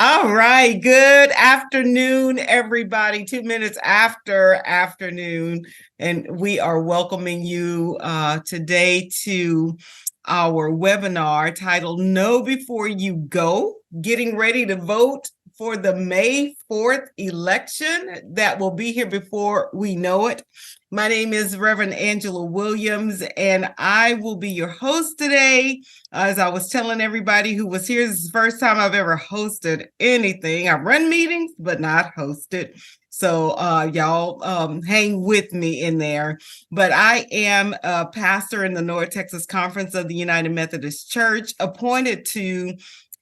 All right. Good afternoon, everybody. 2 minutes after afternoon. And we are welcoming you today to our webinar titled Know Before You Go, Getting Ready to Vote for the May 4th election that will be here before we know it. My name is Reverend Angela Williams, and I will be your host today. As I was telling everybody who was here, this is the first time I've ever hosted anything. I've run meetings, but not hosted. So y'all hang with me in there. But I am a pastor in the North Texas Conference of the United Methodist Church, appointed to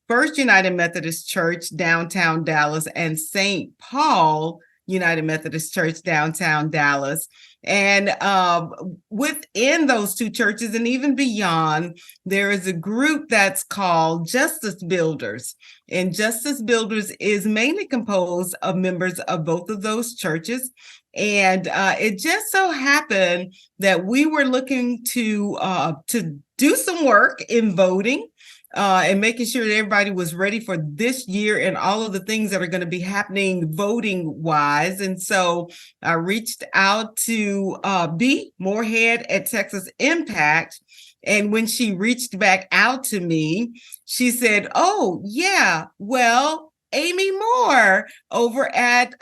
First United Methodist Church, downtown Dallas, and St. Paul United Methodist Church, downtown Dallas. And within those two churches and even beyond, there is a group that's called Justice Builders. And Justice Builders is mainly composed of members of both of those churches. And it just so happened that we were looking to do some work in voting. And making sure that everybody was ready for this year and all of the things that are going to be happening voting wise. And so I reached out to Bee Moorhead at Texas Impact. And when she reached back out to me, she said, "Oh, yeah, well, Amy Moore over at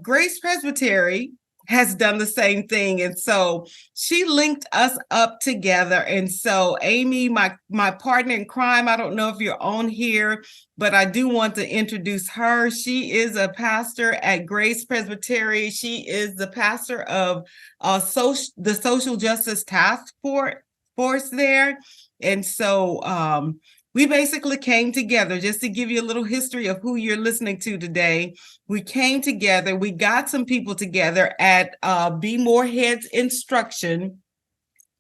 Grace Presbytery has done the same thing." And so she linked us up together. And so Amy, my partner in crime, I don't know if you're on here, but I do want to introduce her. She is a pastor at Grace Presbytery. She is the pastor of the Social Justice Task Force there. And so we basically came together, just to give you a little history of who you're listening to today. We came together, we got some people together at Bee Moorhead's instruction.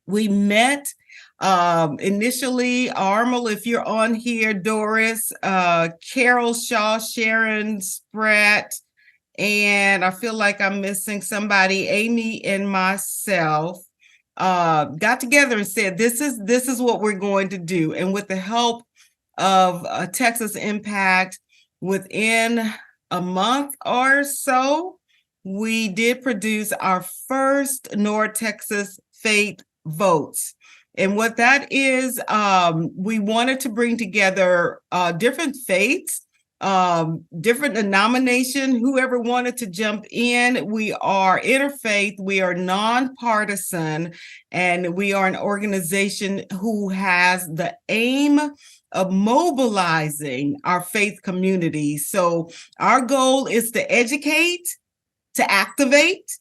We met initially, Armel, if you're on here, Doris, Carol Shaw, Sharon Spratt, and I feel like I'm missing somebody, Amy and myself. Got together and said, this is what we're going to do. And with the help of Texas Impact, within a month or so, we did produce our first North Texas faith votes. And what that is, we wanted to bring together different faiths, different denomination, whoever wanted to jump in. We are interfaith, we are nonpartisan, and we are an organization who has the aim of mobilizing our faith community. So our goal is to educate, to activate.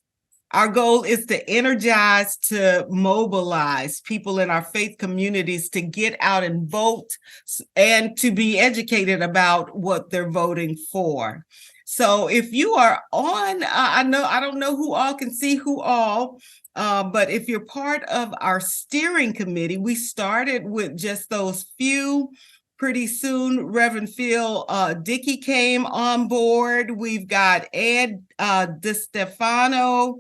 Our goal is to energize, to mobilize people in our faith communities to get out and vote and to be educated about what they're voting for. So if you are on, I don't know who all can see who all, but if you're part of our steering committee, we started with just those few. Pretty soon, Reverend Phil Dickey came on board. We've got Ed DeStefano.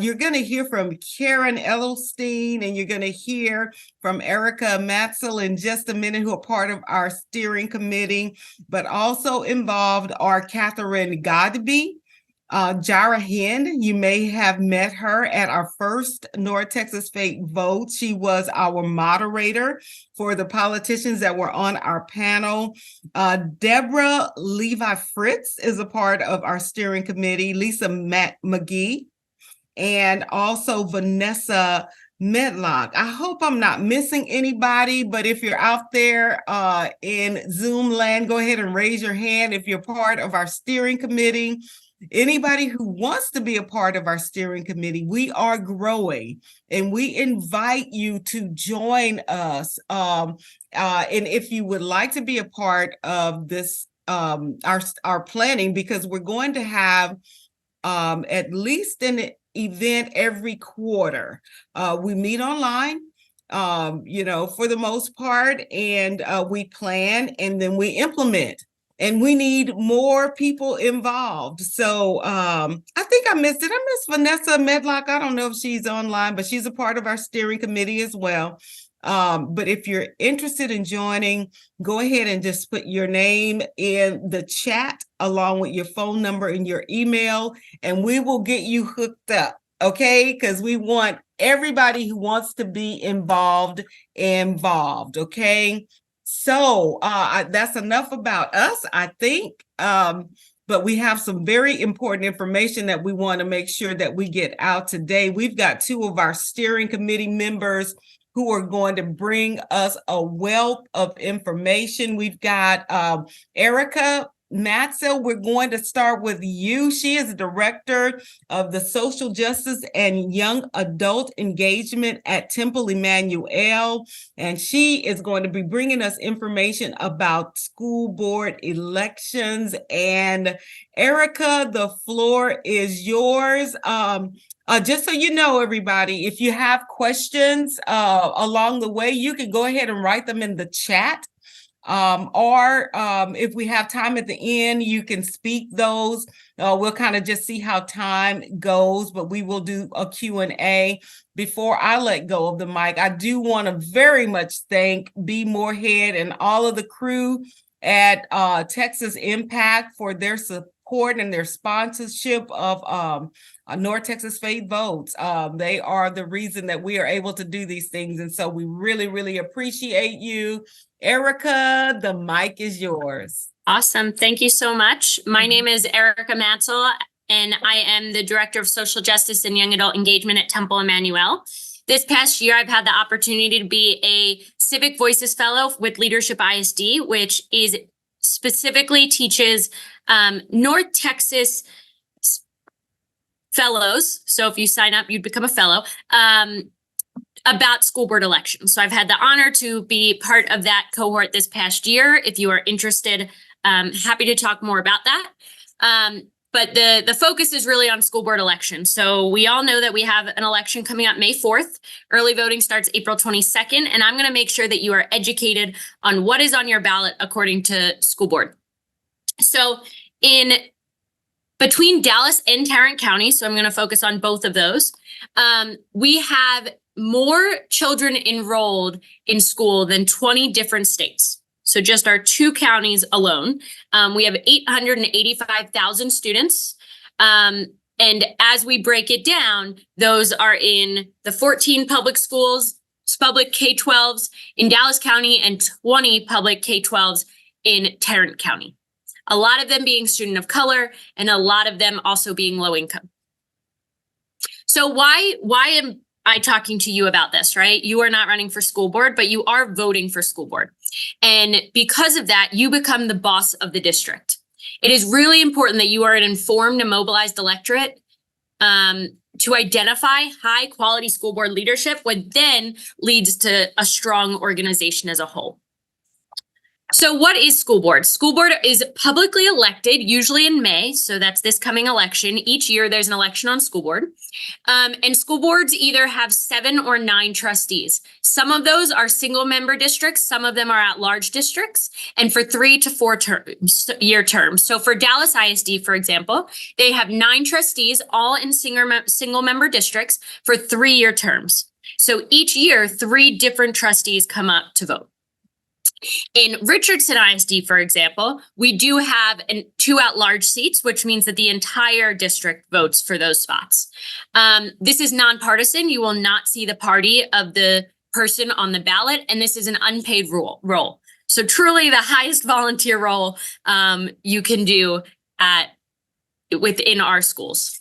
You're going to hear from Caren Edelstein, and you're going to hear from Erica Matsil in just a minute, who are part of our steering committee. But also involved are Catherine Godby, Jara Hind. You may have met her at our first North Texas Faith Vote. She was our moderator for the politicians that were on our panel. Deborah Levi Fritz is a part of our steering committee. Lisa McGee, and also Vanessa Medlock. I hope I'm not missing anybody, but if you're out there in Zoom land, go ahead and raise your hand if you're part of our steering committee. Anybody who wants to be a part of our steering committee, we are growing, and we invite you to join us. And if you would like to be a part of this, our planning, because we're going to have at least an event every quarter. We meet online, for the most part, and we plan, and then we implement. And we need more people involved. So I think I missed it. I missed Vanessa Medlock. I don't know if she's online, but she's a part of our steering committee as well. But if you're interested in joining, go ahead and just put your name in the chat along with your phone number and your email, and we will get you hooked up, okay? Because we want everybody who wants to be involved, okay? So that's enough about us, I think. But we have some very important information that we want to make sure that we get out today. We've got two of our steering committee members who are going to bring us a wealth of information. We've got Erica Matsil. We're going to start with you. She is Director of the Social Justice and Young Adult Engagement at Temple Emmanuel, and she is going to be bringing us information about school board elections. And Erica, the floor is yours. Just so you know, everybody, if you have questions along the way, you can go ahead and write them in the chat. Or if we have time at the end, you can speak those. We'll kind of just see how time goes, but we will do a Q&A. Before I let go of the mic, I do want to very much thank Bee Moorhead and all of the crew at Texas Impact for their support and their sponsorship of North Texas Faith Votes. They are the reason that we are able to do these things. And so we really, really appreciate you. Erica, the mic is yours. Awesome. Thank you so much. My name is Erica Matsil, and I am the Director of Social Justice and Young Adult Engagement at Temple Emmanuel. This past year, I've had the opportunity to be a Civic Voices Fellow with Leadership ISD, which is specifically teaches North Texas fellows. So if you sign up, you'd become a fellow. About school board elections. So I've had the honor to be part of that cohort this past year. If you are interested, happy to talk more about that. But the focus is really on school board elections. So we all know that we have an election coming up May 4th. Early voting starts April 22nd. And I'm going to make sure that you are educated on what is on your ballot according to school board. So between Dallas and Tarrant County, so I'm going to focus on both of those, we have more children enrolled in school than 20 different states. So just our two counties alone, we have 885,000 students. And as we break it down, those are in the 14 public schools, public K-12s in Dallas County and 20 public K-12s in Tarrant County. A lot of them being student of color and a lot of them also being low income. So why am I talking to you about this, right? You are not running for school board, but you are voting for school board. And because of that, you become the boss of the district. It is really important that you are an informed and mobilized electorate to identify high quality school board leadership, which then leads to a strong organization as a whole. So what is school board? School board is publicly elected, usually in May. So that's this coming election. Each year there's an election on school board. And school boards either have 7 or 9 trustees. Some of those are single member districts. Some of them are at-large districts and for 3 to 4 year terms. So for Dallas ISD, for example, they have 9 trustees, all in single member districts for 3-year terms. So each year, 3 different trustees come up to vote. In Richardson ISD, for example, we do have 2 at-large seats, which means that the entire district votes for those spots. This is nonpartisan. You will not see the party of the person on the ballot, and this is an unpaid role. So truly the highest volunteer role you can do within our schools.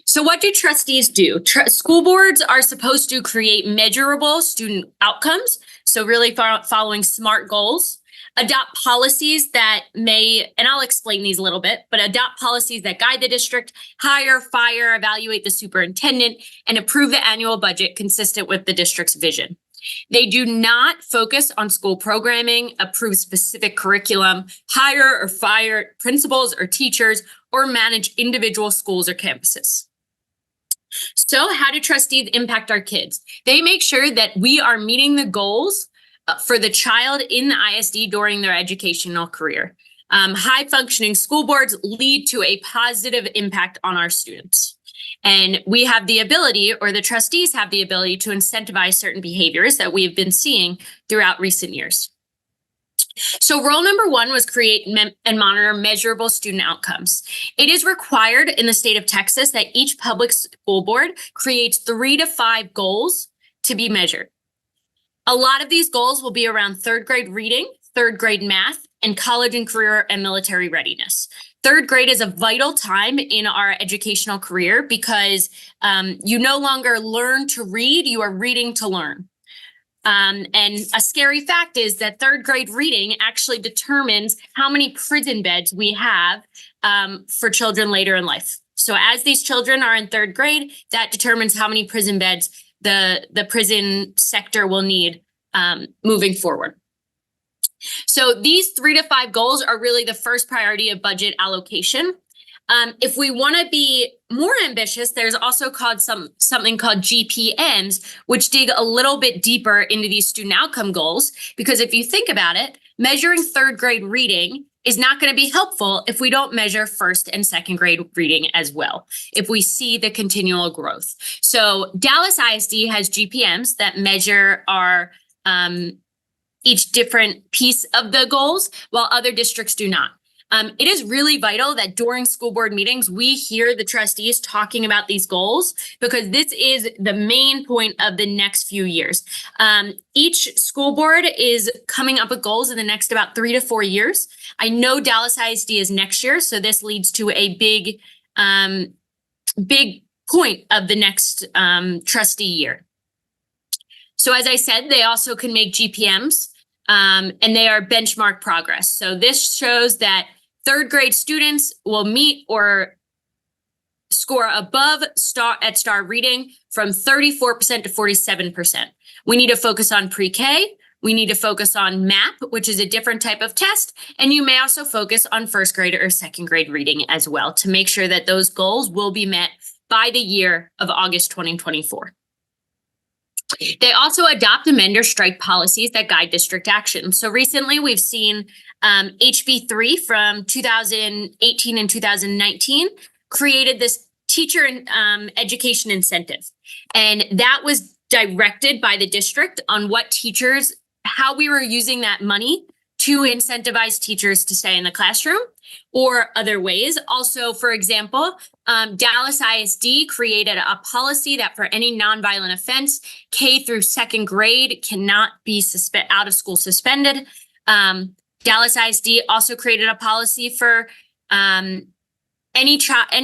So what do trustees do? School boards are supposed to create measurable student outcomes. So really following SMART goals, adopt policies that may, and I'll explain these a little bit, but adopt policies that guide the district, hire, fire, evaluate the superintendent, and approve the annual budget consistent with the district's vision. They do not focus on school programming, approve specific curriculum, hire or fire principals or teachers, or manage individual schools or campuses. So how do trustees impact our kids? They make sure that we are meeting the goals for the child in the ISD during their educational career. High functioning school boards lead to a positive impact on our students. And we have the ability, or the trustees have the ability, to incentivize certain behaviors that we've been seeing throughout recent years. So role number one was create and monitor measurable student outcomes. It is required in the state of Texas that each public school board creates 3 to 5 goals to be measured. A lot of these goals will be around third grade reading, third grade math, and college and career and military readiness. Third grade is a vital time in our educational career because you no longer learn to read, you are reading to learn. And a scary fact is that third grade reading actually determines how many prison beds we have for children later in life. So as these children are in third grade, that determines how many prison beds the prison sector will need moving forward. So these 3 to 5 goals are really the first priority of budget allocation. If we want to be more ambitious, there's also something called GPMs, which dig a little bit deeper into these student outcome goals. Because if you think about it, measuring third grade reading is not going to be helpful if we don't measure first and second grade reading as well, if we see the continual growth. So Dallas ISD has GPMs that measure our each different piece of the goals, while other districts do not. It is really vital that during school board meetings, we hear the trustees talking about these goals, because this is the main point of the next few years. Each school board is coming up with goals in the next about 3 to 4 years. I know Dallas ISD is next year, so this leads to a big point of the next trustee year. So as I said, they also can make GPMs, and they are benchmark progress. So this shows that third grade students will meet or score above star reading from 34% to 47%. We need to focus on pre-K. We need to focus on MAP, which is a different type of test. And you may also focus on first grade or second grade reading as well to make sure that those goals will be met by the year of August 2024. They also adopt, amend, or strike policies that guide district action. So recently we've seen HB 3 from 2018 and 2019 created this teacher education incentive. And that was directed by the district on what teachers, how we were using that money to incentivize teachers to stay in the classroom, or other ways. Also, for example, Dallas ISD created a policy that for any nonviolent offense, K through second grade cannot be out of school suspended. Dallas ISD also created a policy for any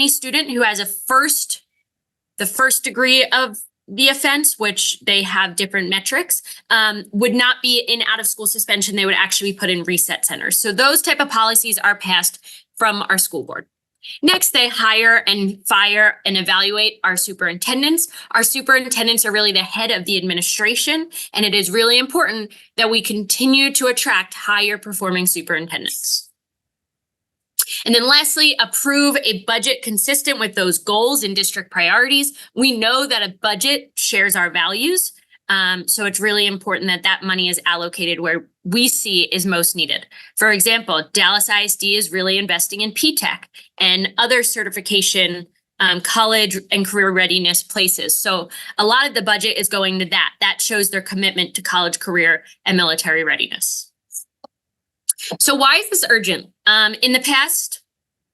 student who has the first degree of the offense, which they have different metrics, would not be in out of school suspension. They would actually be put in reset centers. So those type of policies are passed from our school board. Next, they hire and fire and evaluate our superintendents. Our superintendents are really the head of the administration, and it is really important that we continue to attract higher performing superintendents. And then lastly, approve a budget consistent with those goals and district priorities. We know that a budget shares our values. So it's really important that that money is allocated where we see is most needed. For example, Dallas ISD is really investing in PTech and other certification, college and career readiness places. So a lot of the budget is going to that. That shows their commitment to college, career, and military readiness. So why is this urgent? In the past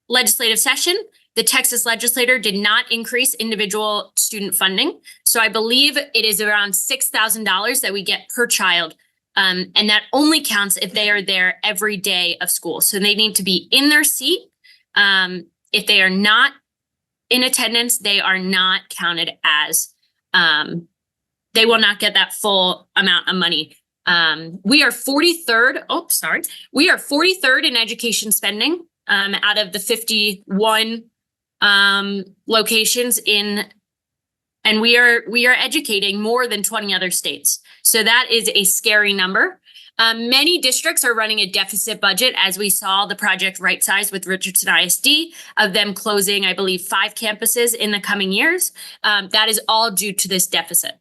legislative session, the Texas legislature did not increase individual student funding. So I believe it is around $6,000 that we get per child. And that only counts if they are there every day of school. So they need to be in their seat. If they are not in attendance, they are not counted as, they will not get that full amount of money. We are 43rd. We are 43rd in education spending out of the 51 locations and we are educating more than 20 other states. So that is a scary number. Many districts are running a deficit budget, as we saw the project Right Size with Richardson ISD, of them closing, I believe, 5 campuses in the coming years. That is all due to this deficit.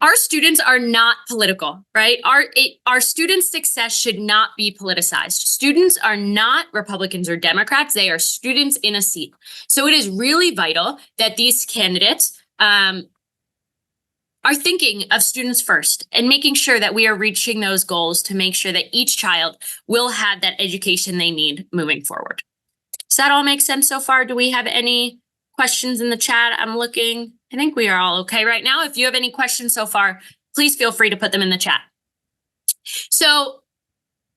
Our students are not political, right? Our students' success should not be politicized. Students are not Republicans or Democrats. They are students in a seat. So it is really vital that these candidates are thinking of students first and making sure that we are reaching those goals to make sure that each child will have that education they need moving forward. Does that all make sense so far? Do we have any questions in the chat? I'm looking. I think we are all okay right now. If you have any questions so far, please feel free to put them in the chat. So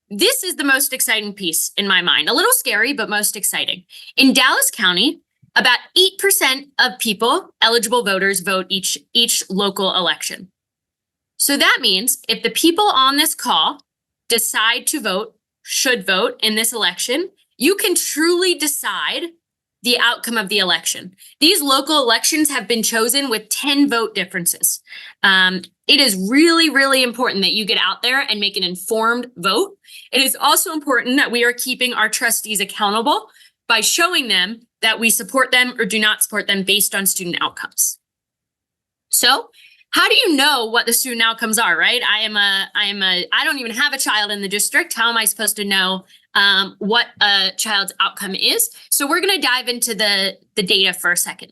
this is the most exciting piece in my mind. A little scary, but most exciting. In Dallas County, about 8% of people, eligible voters, vote each local election. So that means if the people on this call decide to vote, should vote in this election, you can truly decide the outcome of the election. These local elections have been chosen with 10 vote differences. It is really, really important that you get out there and make an informed vote. It is also important that we are keeping our trustees accountable by showing them that we support them or do not support them based on student outcomes. So how do you know what the student outcomes are, right? I don't even have a child in the district. How am I supposed to know what a child's outcome is? So we're going to dive into the data for a second.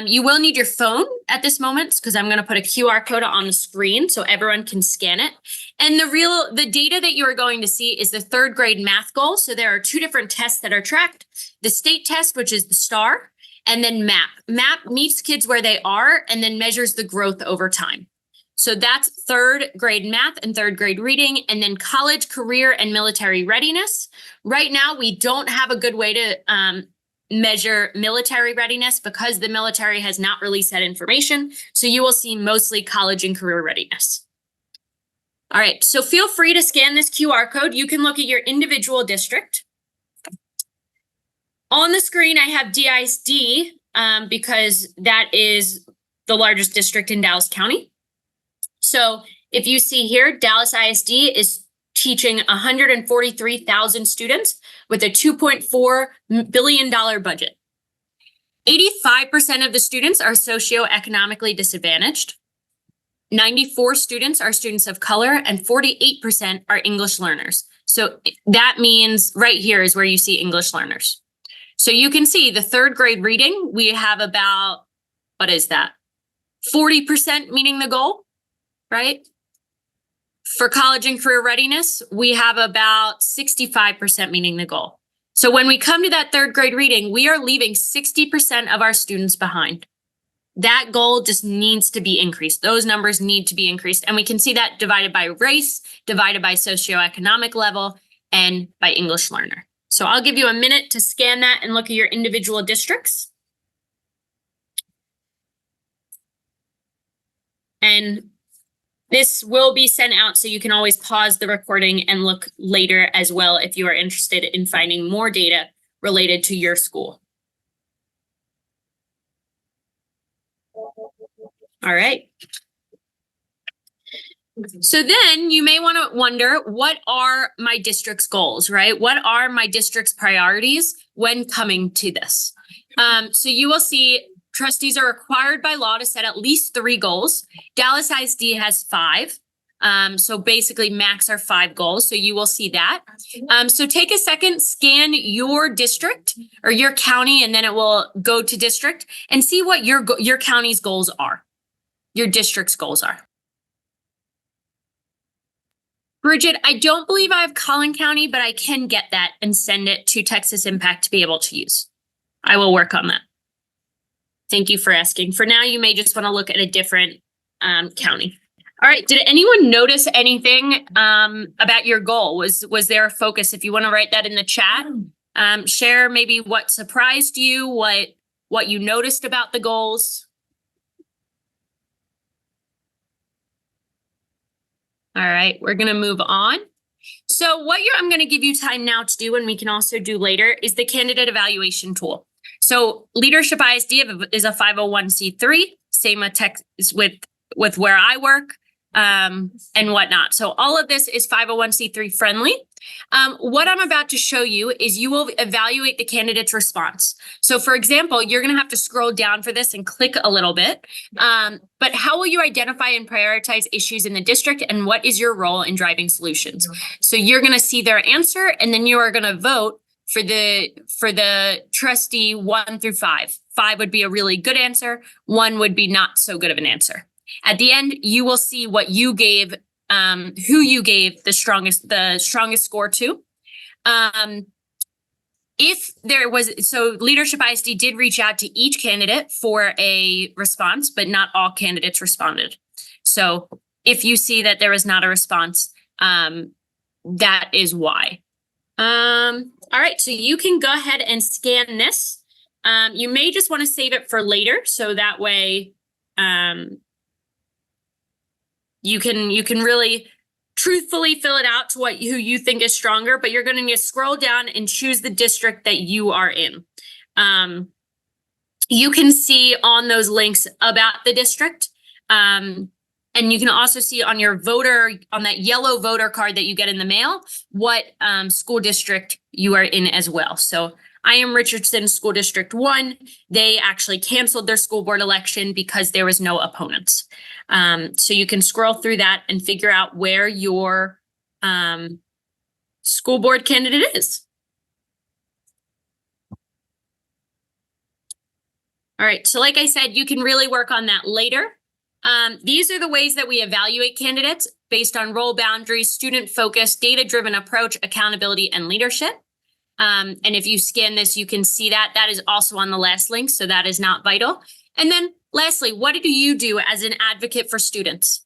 You will need your phone at this moment because I'm going to put a QR code on the screen so everyone can scan it. And the data that you are going to see is the third grade math goal. So there are two different tests that are tracked. The state test, which is the STAR, and then MAP. MAP meets kids where they are and then measures the growth over time. So that's third grade math and third grade reading, and then college, career, and military readiness. Right now, we don't have a good way to measure military readiness because the military has not released that information. So you will see mostly college and career readiness. All right, so feel free to scan this QR code. You can look at your individual district. On the screen, I have DISD because that is the largest district in Dallas County. So if you see here, Dallas ISD is teaching 143,000 students with a $2.4 billion budget. 85% of the students are socioeconomically disadvantaged. 94 students are students of color and 48% are English learners. So that means right here is where you see English learners. So you can see the third grade reading, we have about, what is that? 40% meeting the goal, right? For college and career readiness, we have about 65% meeting the goal. So when we come to that third grade reading, we are leaving 60% of our students behind. That goal just needs to be increased. Those numbers need to be increased. And we can see that divided by race, divided by socioeconomic level, and by English learner. So I'll give you a minute to scan that and look at your individual districts. And this will be sent out, so you can always pause the recording and look later as well if you are interested in finding more data related to your school. All right. So then you may want to wonder, what are my district's goals, right? What are my district's priorities when coming to this? So you will see trustees are required by law to set at least 3 goals. Dallas ISD has 5. So basically max are 5 goals. So you will see that. So take a second, scan your district or your county, and then it will go to district and see what your county's goals are, your district's goals are. Bridget, I don't believe I have Collin County, but I can get that and send it to Texas Impact to be able to use. I will work on that. Thank you for asking. For now, you may just want to look at a different county. All right. Did anyone notice anything about your goal? Was there a focus? If you want to write that in the chat, share maybe what surprised you, what you noticed about the goals. All right, we're going to move on. So what I'm going to give you time now to do, and we can also do later, is the candidate evaluation tool. So Leadership ISD is a 501c3, same with where I work and whatnot. So all of this is 501c3 friendly. What I'm about to show you is you will evaluate the candidate's response. So for example, you're going to have to scroll down for this and click a little bit. But how will you identify and prioritize issues in the district, and what is your role in driving solutions? So you're going to see their answer, and then you are going to vote for the trustee 1 through 5. 5 would be a really good answer. 1 would be not so good of an answer. At the end, you will see what you gave, who you gave the strongest score to. If there was, so Leadership ISD did reach out to each candidate for a response, but not all candidates responded. So if you see that there was not a response, that is why. All right, so you can go ahead and scan this. You may just want to save it for later, so that way you can really truthfully fill it out to who you think is stronger, but you're going to need to scroll down and choose the district that you are in. You can see on those links about the district. And you can also see on your on that yellow voter card that you get in the mail, what school district you are in as well. So I am Richardson School District 1. They actually canceled their school board election because there was no opponents. So you can scroll through that and figure out where your school board candidate is. All right, so like I said, you can really work on that later. These are the ways that we evaluate candidates based on role boundaries, student focus, data-driven approach, accountability, and leadership. And if you scan this, you can see that. That is also on the last link, so that is not vital. And then lastly, what do you do as an advocate for students?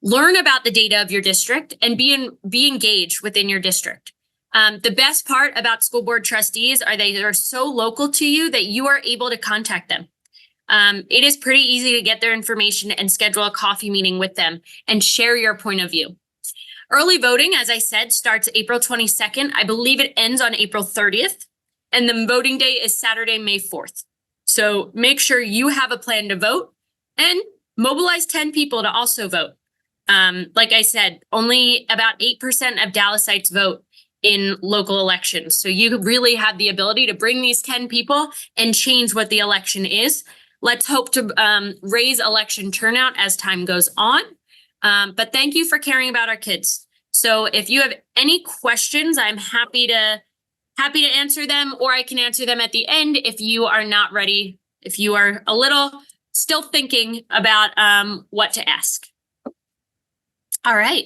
Learn about the data of your district and be engaged within your district. The best part about school board trustees are they are so local to you that you are able to contact them. It is pretty easy to get their information and schedule a coffee meeting with them and share your point of view. Early voting, as I said, starts April 22nd. I believe it ends on April 30th, and the voting day is Saturday, May 4th. So make sure you have a plan to vote and mobilize 10 people to also vote. Like I said, only about 8% of Dallasites vote in local elections. So you really have the ability to bring these 10 people and change what the election is. Let's hope to raise election turnout as time goes on. But thank you for caring about our kids. So if you have any questions, I'm happy to answer them, or I can answer them at the end if you are not ready, if you are a little still thinking about what to ask. All right.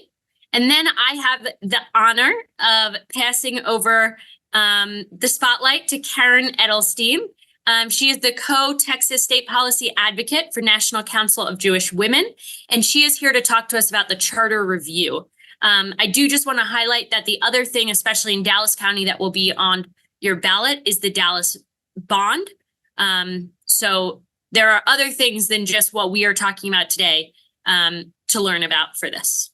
And then I have the honor of passing over the spotlight to Caren Edelstein. She is the co-Texas State Policy Advocate for National Council of Jewish Women, and she is here to talk to us about the charter review. I do just want to highlight that the other thing, especially in Dallas County, that will be on your ballot is the Dallas bond. So there are other things than just what we are talking about today to learn about for this.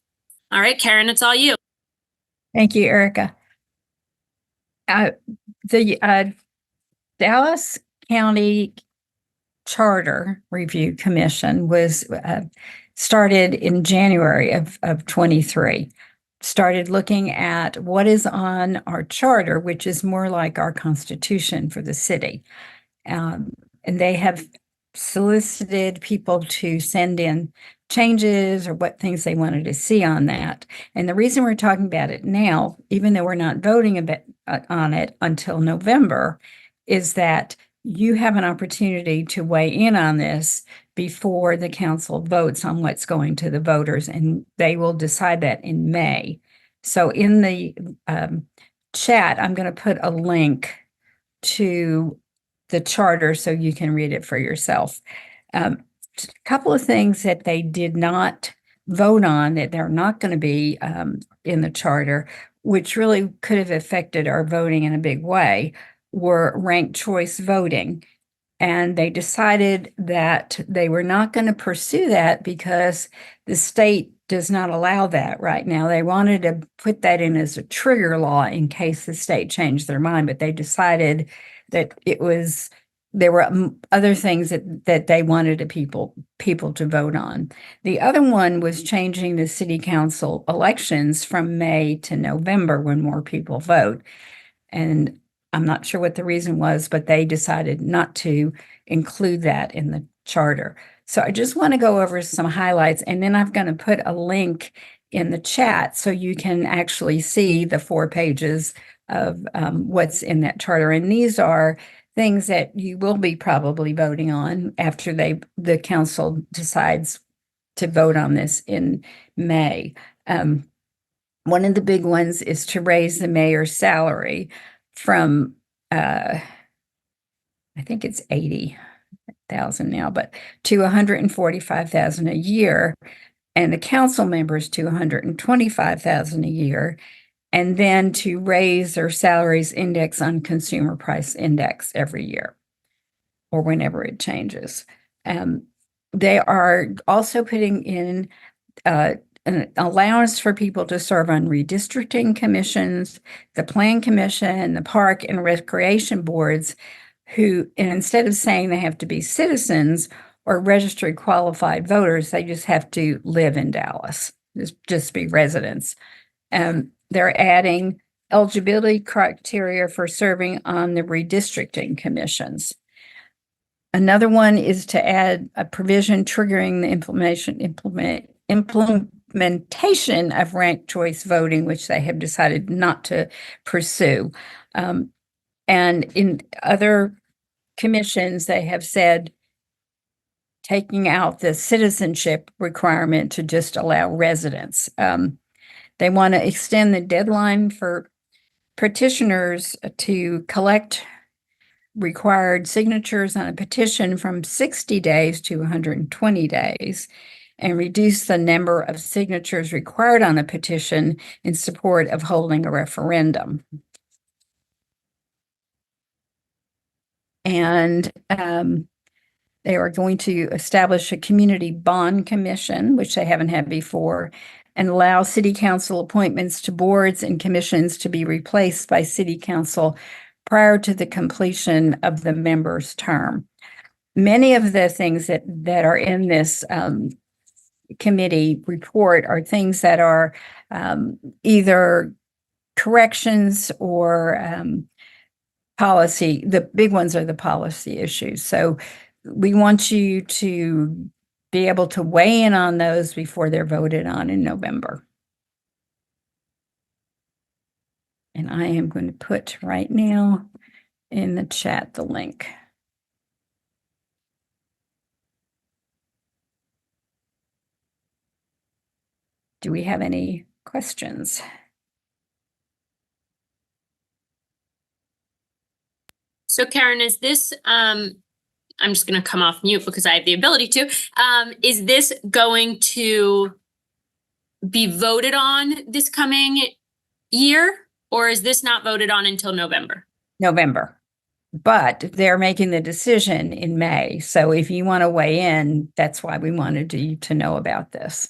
All right, Caren, it's all you. Thank you, Erica. The Dallas County Charter Review Commission was started in January of 23. Started looking at what is on our charter, which is more like our constitution for the city. And they have solicited people to send in changes or what things they wanted to see on that. And the reason we're talking about it now, even though we're not voting on it until November, is that you have an opportunity to weigh in on this before the council votes on what's going to the voters, and they will decide that in May. So in the chat, I'm going to put a link to the charter so you can read it for yourself. A couple of things that they did not vote on, that they're not going to be in the charter, which really could have affected our voting in a big way, were ranked choice voting. And they decided that they were not going to pursue that because the state does not allow that right now. They wanted to put that in as a trigger law in case the state changed their mind, but they decided that it was there were other things that they wanted people to vote on. The other one was changing the city council elections from May to November when more people vote. And I'm not sure what the reason was, but they decided not to include that in the charter. So I just want to go over some highlights, and then I'm going to put a link in the chat so you can actually see the 4 pages of what's in that charter. And these are things that you will be probably voting on after the council decides to vote on this in May. One of the big ones is to raise the mayor's salary from, I think it's 80,000 now, but to 145,000 a year, and the council members to 125,000 a year, and then to raise their salaries index on consumer price index every year or whenever it changes. They are also putting in an allowance for people to serve on redistricting commissions, the plan commission, the park and recreation boards, who, and instead of saying they have to be citizens or registered qualified voters, they just have to live in Dallas, just be residents. They're adding eligibility criteria for serving on the redistricting commissions. Another one is to add a provision triggering the implementation of ranked choice voting, which they have decided not to pursue. And in other commissions, they have said taking out the citizenship requirement to just allow residents. They want to extend the deadline for petitioners to collect required signatures on a petition from 60 days to 120 days, and reduce the number of signatures required on a petition in support of holding a referendum. And they are going to establish a community bond commission, which they haven't had before, and allow city council appointments to boards and commissions to be replaced by city council prior to the completion of the member's term. Many of the things that are in this committee report are things that are either corrections or policy. The big ones are the policy issues. So we want you to be able to weigh in on those before they're voted on in November. And I am going to put right now in the chat the link. Do we have any questions? So Caren, is this, I'm just going to come off mute because I have the ability to, is this going to be voted on this coming year, or is this not voted on until November? November, but they're making the decision in May. So if you want to weigh in, that's why we wanted you to know about this.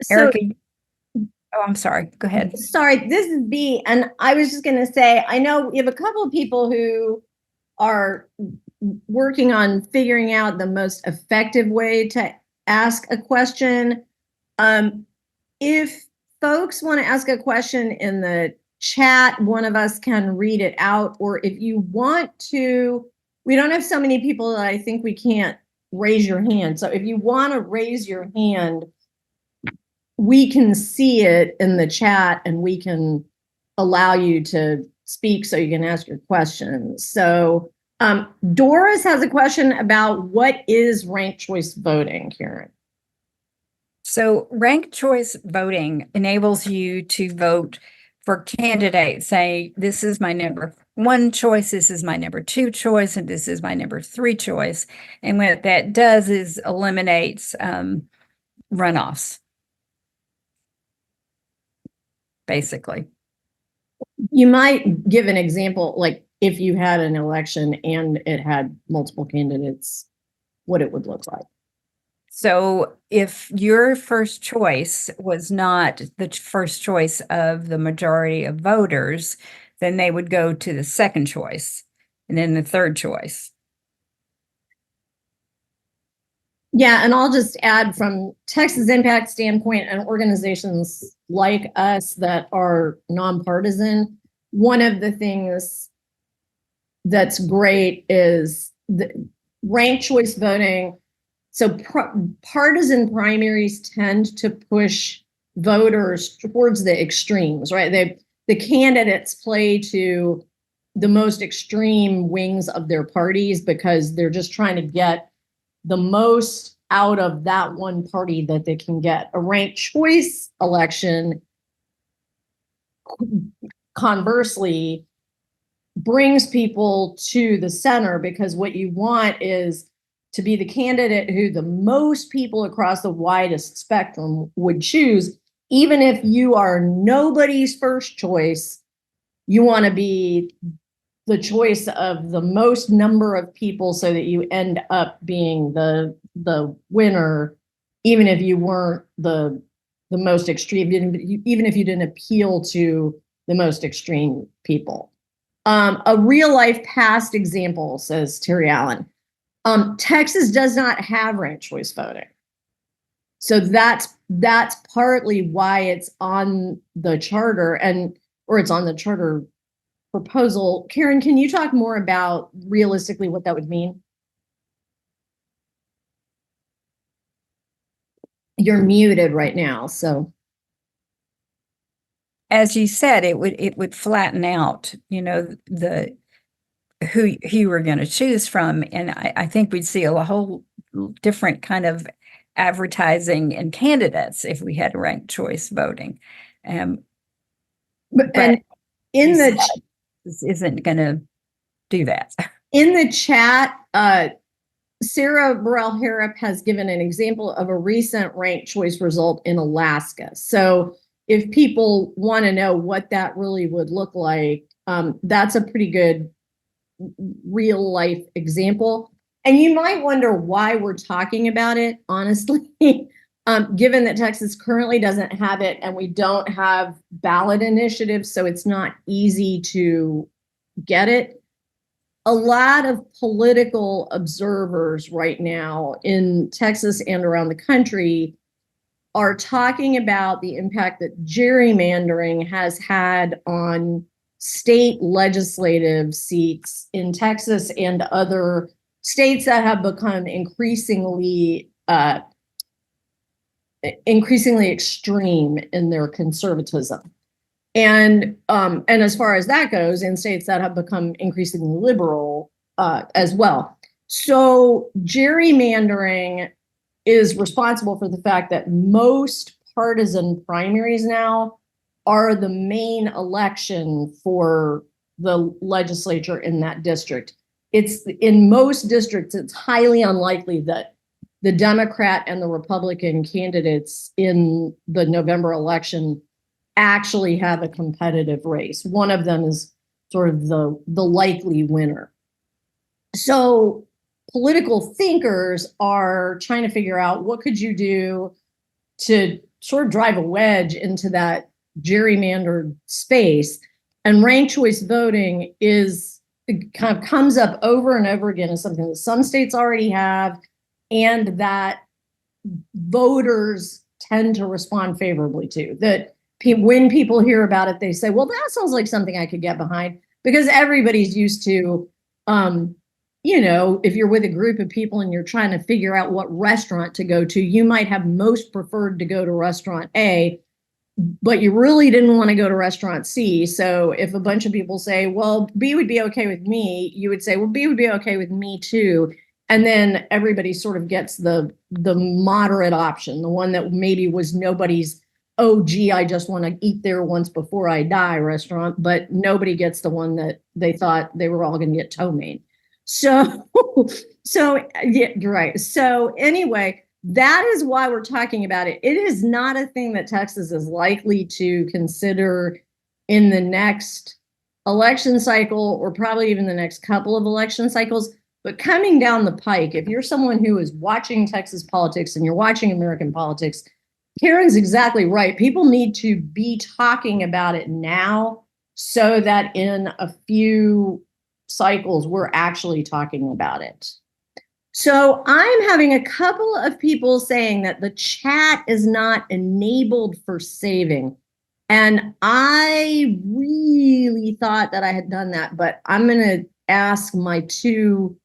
So, Erica, oh, I'm sorry. Go ahead. sorry, this is Bee, and I was just going to say, I know we have a couple of people who are working on figuring out the most effective way to ask a question. If folks want to ask a question in the chat, one of us can read it out, or if you want to, we don't have so many people that I think we can't raise your hand. So if you want to raise your hand, we can see it in the chat and we can allow you to speak so you can ask your questions. So Doris has a question about what is ranked choice voting, Caren? So ranked choice voting enables you to vote for candidates. Say, this is my number 1 choice, this is my number 2 choice, and this is my number 3 choice. And what that does is eliminates runoffs, basically. You might give an example, like if you had an election and it had multiple candidates, what it would look like. So if your first choice was not the first choice of the majority of voters, then they would go to the second choice and then the third choice. Yeah, and I'll just add from Texas Impact standpoint and organizations like us that are nonpartisan, one of the things that's great is the ranked choice voting. So partisan primaries tend to push voters towards the extremes, right? The candidates play to the most extreme wings of their parties because they're just trying to get the most out of that one party that they can get. A ranked choice election, conversely, brings people to the center because what you want is to be the candidate who the most people across the widest spectrum would choose. Even if you are nobody's first choice, you want to be the choice of the most number of people so that you end up being the winner, even if you weren't the most extreme, even if you didn't appeal to the most extreme people. A real life past example, says Terry Allen. Texas does not have ranked choice voting. So that's partly why it's on the charter or it's on the charter proposal. Caren, can you talk more about realistically what that would mean? You're muted right now, so. As you said, it would flatten out, the who you were going to choose from. And I think we'd see a whole different kind of advertising and candidates if we had ranked choice voting. But and in the this isn't going to do that. In the chat, Sarah Burrell-Harrop has given an example of a recent ranked choice result in Alaska. So if people want to know what that really would look like, that's a pretty good real life example. And you might wonder why we're talking about it, honestly, given that Texas currently doesn't have it and we don't have ballot initiatives, so it's not easy to get it. A lot of political observers right now in Texas and around the country are talking about the impact that gerrymandering has had on state legislative seats in Texas and other states that have become increasingly extreme in their conservatism. And as far as that goes, in states that have become increasingly liberal as well. So gerrymandering is responsible for the fact that most partisan primaries now are the main election for the legislature in that district. It's in most districts, it's highly unlikely that the Democrat and the Republican candidates in the November election actually have a competitive race. One of them is sort of the likely winner. So political thinkers are trying to figure out what could you do to sort of drive a wedge into that gerrymandered space. And ranked choice voting kind of comes up over and over again as something that some states already have and that voters tend to respond favorably to. That when people hear about it, they say, well, that sounds like something I could get behind, because everybody's used to, if you're with a group of people and you're trying to figure out what restaurant to go to, you might have most preferred to go to restaurant A, but you really didn't want to go to restaurant C. So if a bunch of people say, well, B would be okay with me, you would say, well, B would be okay with me too. And then everybody sort of gets the moderate option, the one that maybe was nobody's, oh, gee, I just want to eat there once before I die restaurant, but nobody gets the one that they thought they were all going to get ptomaine. So yeah, you're right. So anyway, that is why we're talking about it. It is not a thing that Texas is likely to consider in the next election cycle, or probably even the next couple of election cycles. But coming down the pike, if you're someone who is watching Texas politics and you're watching American politics, Karen's exactly right. People need to be talking about it now so that in a few cycles, we're actually talking about it. So I'm having a couple of people saying that the chat is not enabled for saving. And I really thought that I had done that, but I'm going to ask my two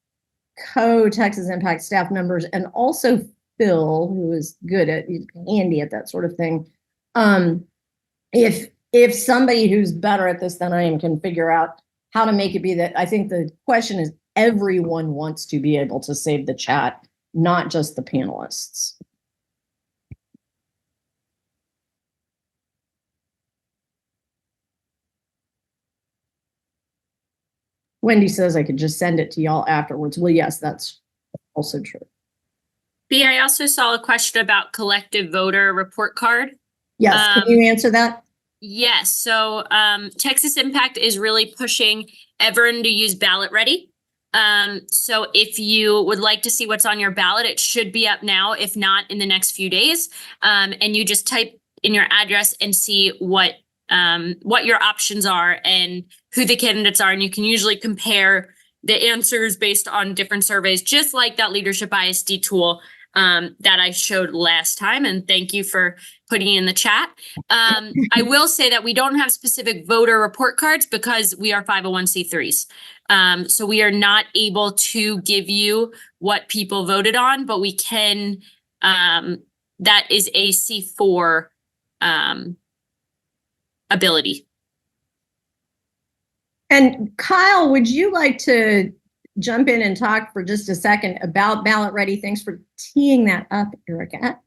co-Texas Impact staff members and also Phil, who is good at, handy at that sort of thing. If somebody who's better at this than I am can figure out how to make it be that, I think the question is everyone wants to be able to save the chat, not just the panelists. Wendy says I could just send it to y'all afterwards. Well, yes, that's also true. Bee, I also saw a question about collective voter report card. Yes, can you answer that? Yes. So Texas Impact is really pushing everyone to use BallotReady. So if you would like to see what's on your ballot, it should be up now, if not in the next few days. And you just type in your address and see what your options are and who the candidates are. And you can usually compare the answers based on different surveys, just like that leadership ISD tool that I showed last time. And thank you for putting it in the chat. I will say that we don't have specific voter report cards because we are 501c3s. So we are not able to give you what people voted on, but we can, that is a C4 ability. And Kyle, would you like to jump in and talk for just a second about BallotReady? Thanks for teeing that up, Erica.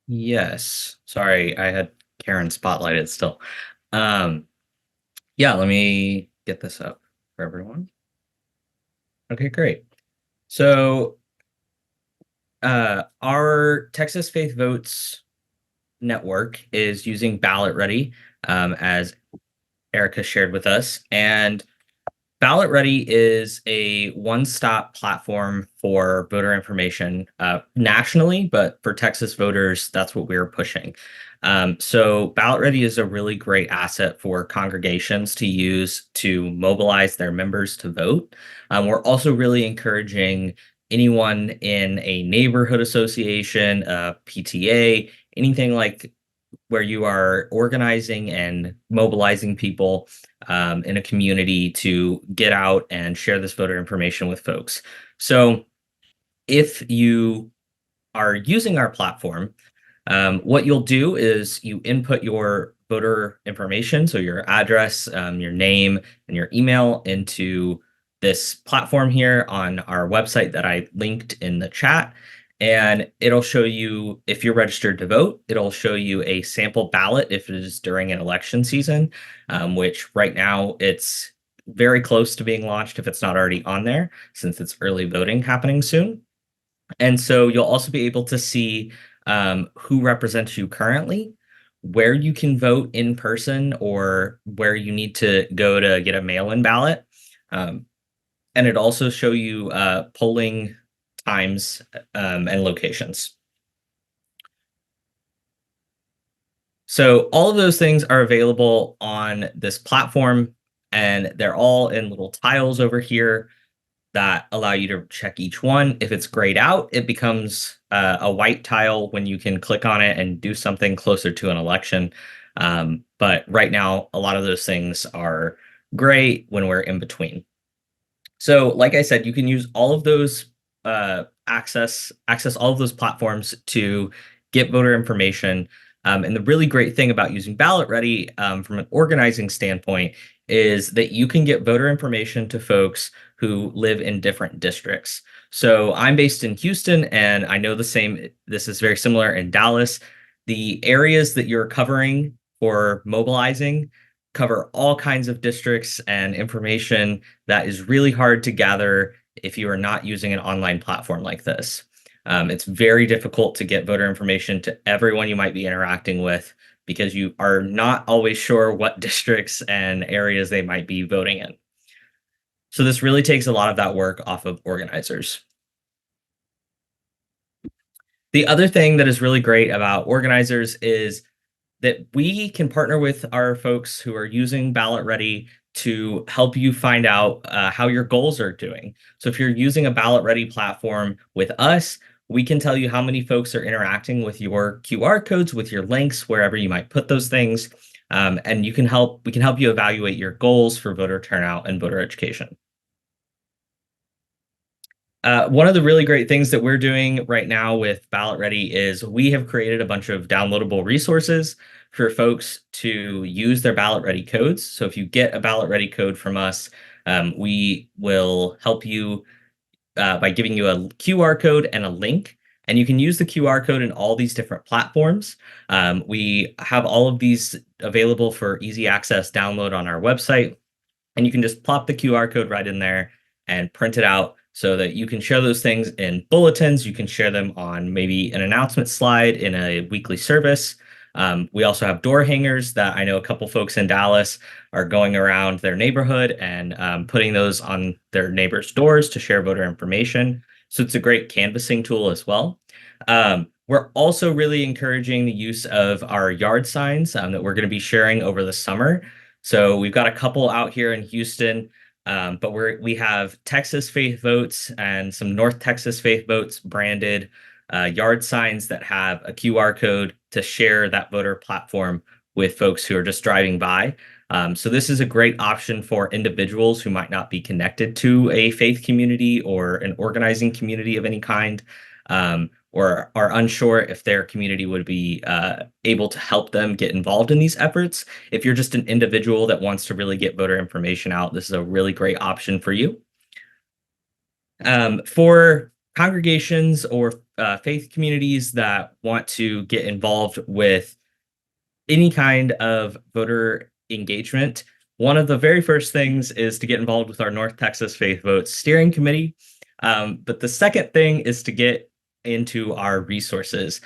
Yes. Sorry, I had Caren spotlighted still. Yeah, let me get this up for everyone. Okay, great. So our Texas Faith Votes network is using BallotReady, as Erica shared with us. And BallotReady is a one-stop platform for voter information nationally, but for Texas voters, that's what we're pushing. So BallotReady is a really great asset for congregations to use to mobilize their members to vote. We're also really encouraging anyone in a neighborhood association, PTA, anything like where you are organizing and mobilizing people in a community to get out and share this voter information with folks. So if you are using our platform, what you'll do is you input your voter information, so your address, your name, and your email into this platform here on our website that I linked in the chat. And it'll show you, if you're registered to vote, it'll show you a sample ballot if it is during an election season, which right now it's very close to being launched if it's not already on there, since it's early voting happening soon. And so you'll also be able to see who represents you currently, where you can vote in person, or where you need to go to get a mail-in ballot. And it also show you polling times and locations. So all of those things are available on this platform, and they're all in little tiles over here that allow you to check each one. If it's grayed out, it becomes a white tile when you can click on it and do something closer to an election. But right now, a lot of those things are gray when we're in between. So like I said, you can use all of those access all of those platforms to get voter information. And the really great thing about using BallotReady from an organizing standpoint is that you can get voter information to folks who live in different districts. So I'm based in Houston, and I know this is very similar in Dallas. The areas that you're covering for mobilizing cover all kinds of districts and information that is really hard to gather if you are not using an online platform like this. It's very difficult to get voter information to everyone you might be interacting with because you are not always sure what districts and areas they might be voting in. So this really takes a lot of that work off of organizers. The other thing that is really great about organizers is that we can partner with our folks who are using BallotReady to help you find out how your goals are doing. So if you're using a BallotReady platform with us, we can tell you how many folks are interacting with your QR codes, with your links, wherever you might put those things. And we can help you evaluate your goals for voter turnout and voter education. One of the really great things that we're doing right now with BallotReady is we have created a bunch of downloadable resources for folks to use their BallotReady codes. So if you get a BallotReady code from us, we will help you by giving you a QR code and a link. And you can use the QR code in all these different platforms. We have all of these available for easy access download on our website. And you can just plop the QR code right in there and print it out so that you can share those things in bulletins. You can share them on maybe an announcement slide in a weekly service. We also have door hangers that I know a couple folks in Dallas are going around their neighborhood and putting those on their neighbors' doors to share voter information. So it's a great canvassing tool as well. We're also really encouraging the use of our yard signs that we're going to be sharing over the summer. So we've got a couple out here in Houston, but we have Texas Faith Votes and some North Texas Faith Votes branded yard signs that have a QR code to share that voter platform with folks who are just driving by. So this is a great option for individuals who might not be connected to a faith community or an organizing community of any kind, or are unsure if their community would be able to help them get involved in these efforts. If you're just an individual that wants to really get voter information out, this is a really great option for you. For congregations or faith communities that want to get involved with any kind of voter engagement, one of the very first things is to get involved with our North Texas Faith Votes Steering Committee. But the second thing is to get into our resources.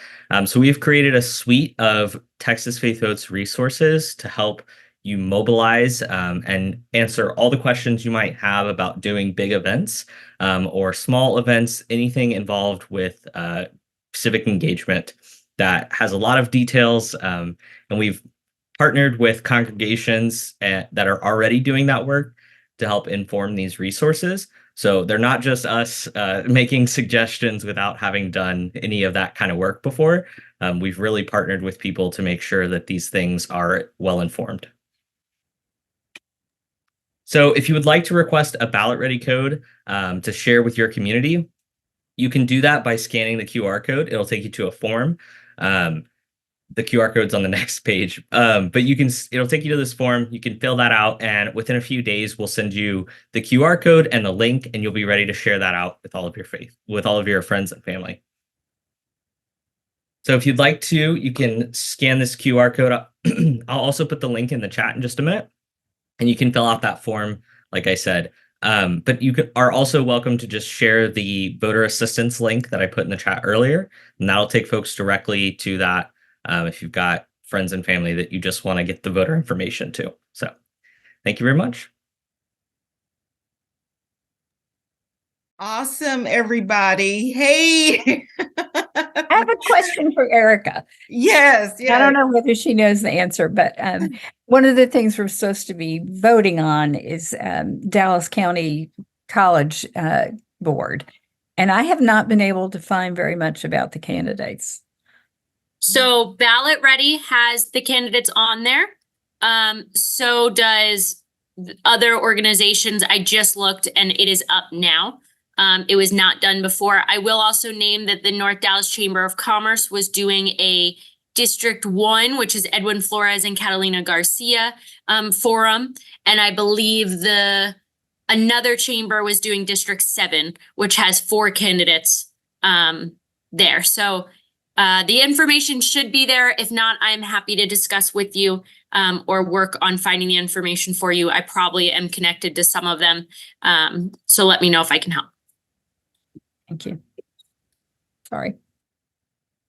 So we've created a suite of Texas Faith Votes resources to help you mobilize and answer all the questions you might have about doing big events or small events, anything involved with civic engagement that has a lot of details. And we've partnered with congregations that are already doing that work to help inform these resources. So they're not just us making suggestions without having done any of that kind of work before. We've really partnered with people to make sure that these things are well informed. So if you would like to request a BallotReady code to share with your community, you can do that by scanning the QR code. It'll take you to a form. The QR code's on the next page, but it'll take you to this form. You can fill that out, and within a few days, we'll send you the QR code and the link, and you'll be ready to share that out with all of your friends and family. So if you'd like to, you can scan this QR code up. I'll also put the link in the chat in just a minute, and you can fill out that form, like I said. But you are also welcome to just share the voter assistance link that I put in the chat earlier, and that'll take folks directly to that. If you've got friends and family that you just want to get the voter information to. So thank you very much. Awesome, everybody. Hey. I have a question for Erica. Yes. I don't know whether she knows the answer, but one of the things we're supposed to be voting on is Dallas County College Board. And I have not been able to find very much about the candidates. So BallotReady has the candidates on there. So does other organizations. I just looked and it is up now. It was not done before. I will also name that the North Dallas Chamber of Commerce was doing a District 1, which is Edwin Flores and Catalina Garcia forum. And I believe another chamber was doing District 7, which has 4 candidates there. So the information should be there. If not, I'm happy to discuss with you or work on finding the information for you. I probably am connected to some of them. So let me know if I can help. Thank you. Sorry.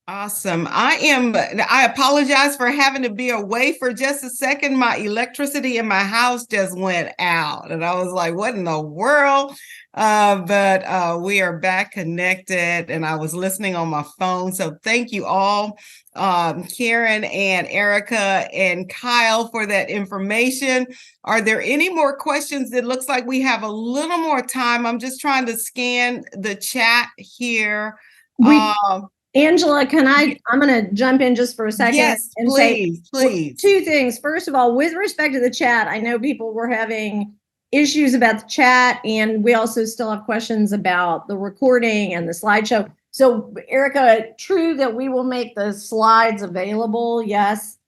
Awesome. I apologize for having to be away for just a second. My electricity in my house just went out. And I was like, what in the world? But we are back connected and I was listening on my phone. So thank you all, Caren and Erica and Kyle for that information. Are there any more questions? It looks like we have a little more time. I'm just trying to scan the chat here. Angela, I'm going to jump in just for a second Yes, and please, say please. two things. First of all, with respect to the chat, I know people were having issues about the chat, and we also still have questions about the recording and the slideshow. So, Erica, true that we will make the slides available? Yes.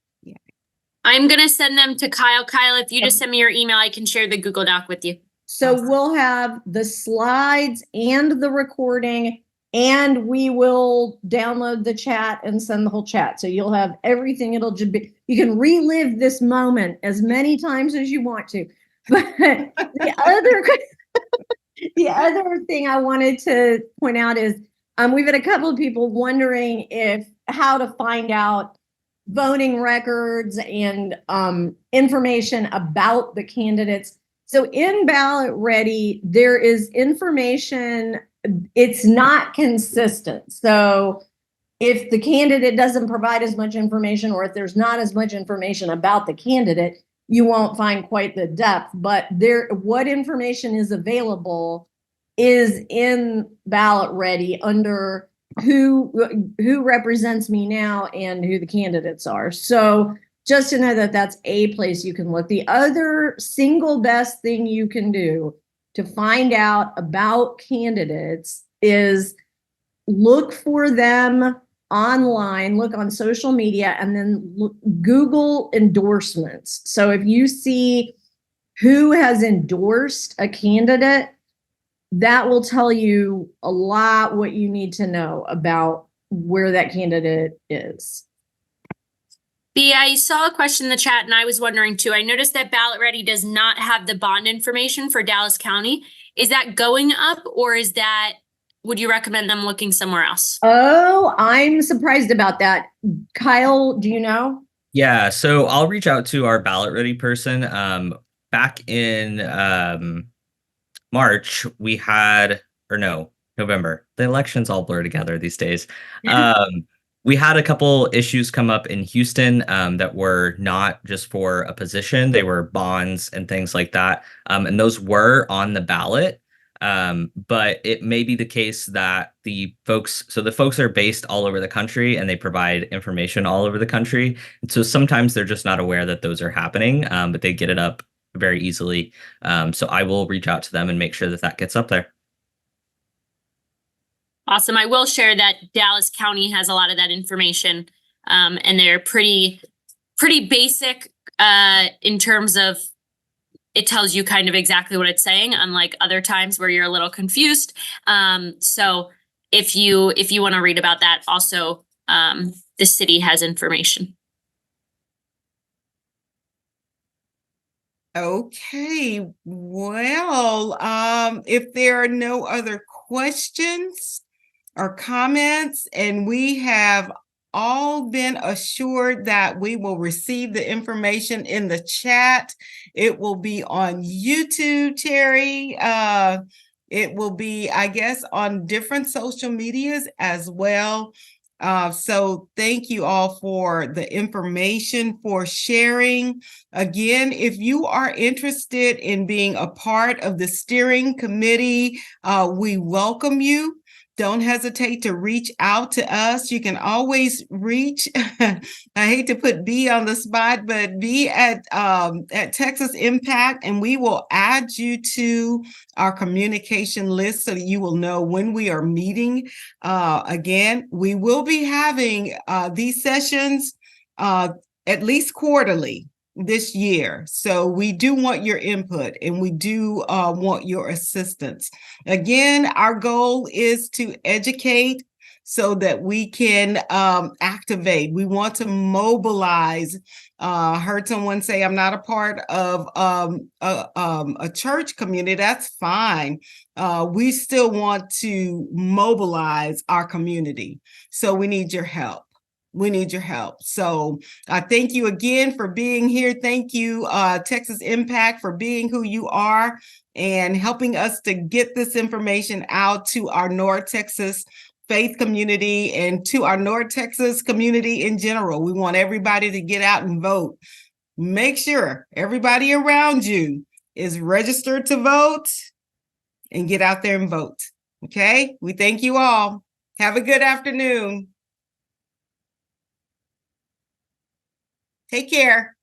I'm going to send them to Kyle. Kyle, if you just send me your email, I can share the Google Doc with you. So we'll have the slides and the recording, and we will download the chat and send the whole chat. So you'll have everything. It'll just be, you can relive this moment as many times as you want to. But the other thing I wanted to point out is we've had a couple of people wondering how to find out voting records and information about the candidates. So in BallotReady, there is information. It's not consistent. So if the candidate doesn't provide as much information, or if there's not as much information about the candidate, you won't find quite the depth. But what information is available is in BallotReady under who represents me now and who the candidates are. So just to know that that's a place you can look. The other single best thing you can do to find out about candidates is look for them online, look on social media, and then Google endorsements. So if you see who has endorsed a candidate, that will tell you a lot what you need to know about where that candidate is. Bee, I saw a question in the chat and I was wondering too. I noticed that BallotReady does not have the bond information for Dallas County. Is that going up, or would you recommend them looking somewhere else? Oh, I'm surprised about that. Kyle, do you know? Yeah, so I'll reach out to our BallotReady person. Back in March, we had, or no, November. The elections all blur together these days. We had a couple issues come up in Houston that were not just for a position, they were bonds and things like that. And those were on the ballot. But it may be the case that the folks are based all over the country and they provide information all over the country. And so sometimes they're just not aware that those are happening, but they get it up very easily. So I will reach out to them and make sure that that gets up there. Awesome. I will share that Dallas County has a lot of that information, and they're pretty basic in terms of it tells you kind of exactly what it's saying, unlike other times where you're a little confused. So if you want to read about that, also the city has information. Okay, well, if there are no other questions or comments, and we have all been assured that we will receive the information in the chat. It will be on YouTube, Terry. It will be, I guess, on different social medias as well. So thank you all for the information, for sharing. Again, if you are interested in being a part of the steering committee, we welcome you. Don't hesitate to reach out to us. You can always reach, I hate to put Bee on the spot, but Bee at Texas Impact, and we will add you to our communication list so that you will know when we are meeting. Again, we will be having these sessions at least quarterly this year. So we do want your input and we do want your assistance. Again, our goal is to educate so that we can activate. We want to mobilize. Heard someone say, I'm not a part of a church community. That's fine. We still want to mobilize our community. So we need your help. We need your help. So thank you again for being here. Thank you, Texas Impact, for being who you are and helping us to get this information out to our North Texas faith community and to our North Texas community in general. We want everybody to get out and vote. Make sure everybody around you is registered to vote and get out there and vote. Okay? We thank you all. Have a good afternoon. Take care.